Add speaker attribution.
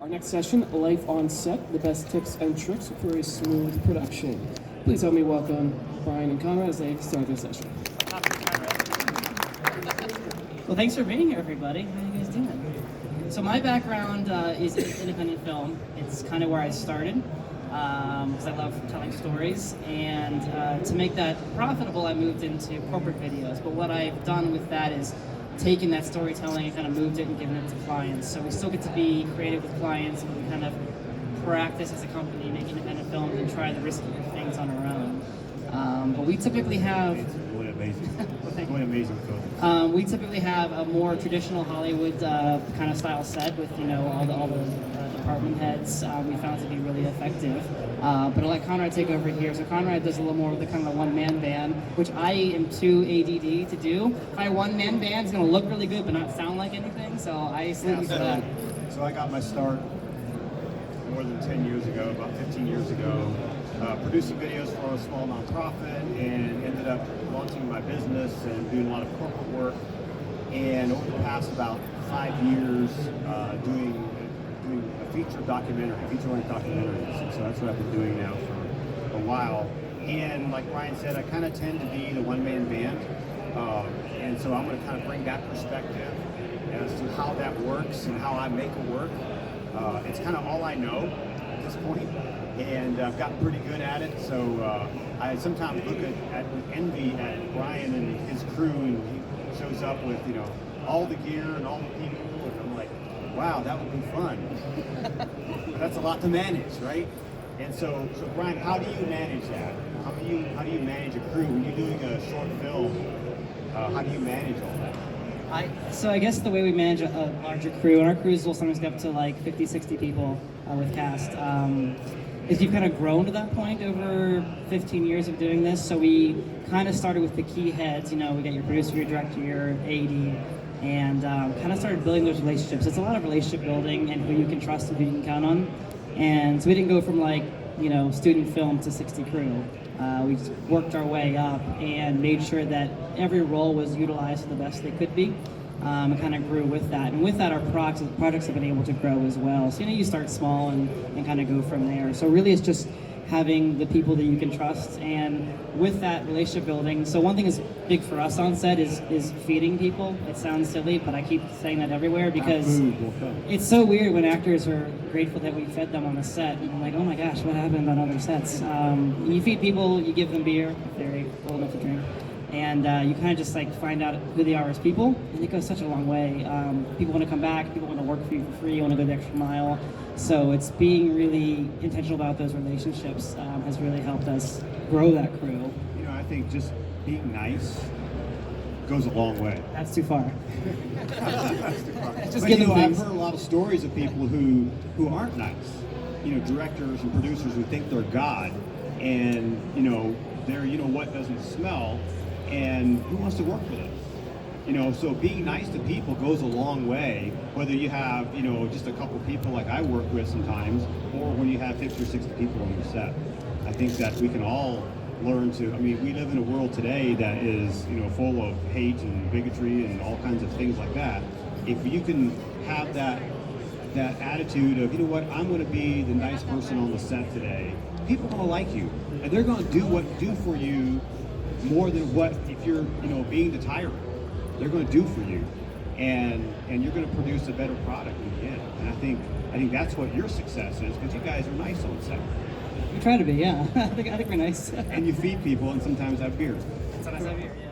Speaker 1: Our next session, Life on Set, the best tips and tricks for a smooth production. Please help me welcome Brian and Conrad as they start their session.
Speaker 2: Well, thanks for being here, everybody. How you guys doing? So my background is in independent film. It's kind of where I started because I love telling stories. And to make that profitable, I moved into corporate videos. But what I've done with that is taken that storytelling and kind of moved it and given it to clients. So we still get to be creative with clients, and we kind of practice as a company, make independent films and try the riskier things on our own. But we typically have...
Speaker 3: What amazing film.
Speaker 2: We typically have a more traditional Hollywood kind of style set with, you know, all the department heads. We found it to be really effective. But I'll let Conrad take over here. So Conrad does a little more of the kind of a one-man band, which I am too ADD to do. My one-man band is going to look really good but not sound like anything, so I salute you for that.
Speaker 3: So I got my start more than 10 years ago, about 15 years ago, producing videos for a small nonprofit, and ended up launching my business and doing a lot of corporate work. And over the past about 5 years, doing a feature-length documentaries. And so that's what I've been doing now for a while. And like Ryan said, I kind of tend to be the one-man band. And so I'm going to kind of bring that perspective as to how that works and how I make it work. It's kind of all I know at this point, and I've gotten pretty good at it. So I sometimes look with envy at Brian and his crew, and he shows up with, you know, all the gear and all the people, and I'm like, wow, that would be fun. But that's a lot to manage, right? And so Brian, how do you manage that? How do you manage a crew when you're doing a short film? How do you manage all that?
Speaker 2: So I guess the way we manage a larger crew, and our crews will sometimes get up to like 50, 60 people with cast, is you've kind of grown to that point over 15 years of doing this. So we kind of started with the key heads, you know, we got your producer, your director, your AD, and kind of started building those relationships. It's a lot of relationship building and who you can trust and who you can count on. And so we didn't go from like, you know, student film to 60 crew. We just worked our way up and made sure that every role was utilized to the best they could be, and kind of grew with that. And with that, our projects have been able to grow as well. So, you know, you start small and kind of go from there. So really it's just having the people that you can trust, and with that relationship building. So one thing is big for us on set is feeding people. It sounds silly, but I keep saying that everywhere because it's so weird when actors are grateful that we fed them on a set, and I'm like, oh my gosh, what happened on other sets? You feed people, you give them beer if they're old enough to drink, and you kind of just like find out who they are as people, and it goes such a long way. People want to come back, people want to work for you for free, want to go the extra mile. So it's being really intentional about those relationships has really helped us grow that crew.
Speaker 3: You know, I think just being nice goes a long way.
Speaker 2: That's too far.
Speaker 3: That's too far.
Speaker 2: Just
Speaker 3: but
Speaker 2: give
Speaker 3: you know,
Speaker 2: them
Speaker 3: I've
Speaker 2: things.
Speaker 3: heard a lot of stories of people who aren't nice. You know, directors and producers who think they're God, and you know, they're, you know, what doesn't smell, and who wants to work with us? You know, so being nice to people goes a long way, whether you have, you know, just a couple people like I work with sometimes, or when you have 50 or 60 people on your set. I think that we can all learn to, I mean, we live in a world today that is, you know, full of hate and bigotry and all kinds of things like that. If you can have that attitude of, you know what, I'm going to be the nice person on the set today, people are going to like you, and they're going to do for you more than what, if you're, you know, being the tyrant. They're going to do for you, and you're going to produce a better product in the end. And I think that's what your success is, because you guys are nice on set.
Speaker 2: We try to be, yeah. I think we're nice.
Speaker 3: And you feed people, and sometimes have beer.
Speaker 2: Sometimes have beer, yeah.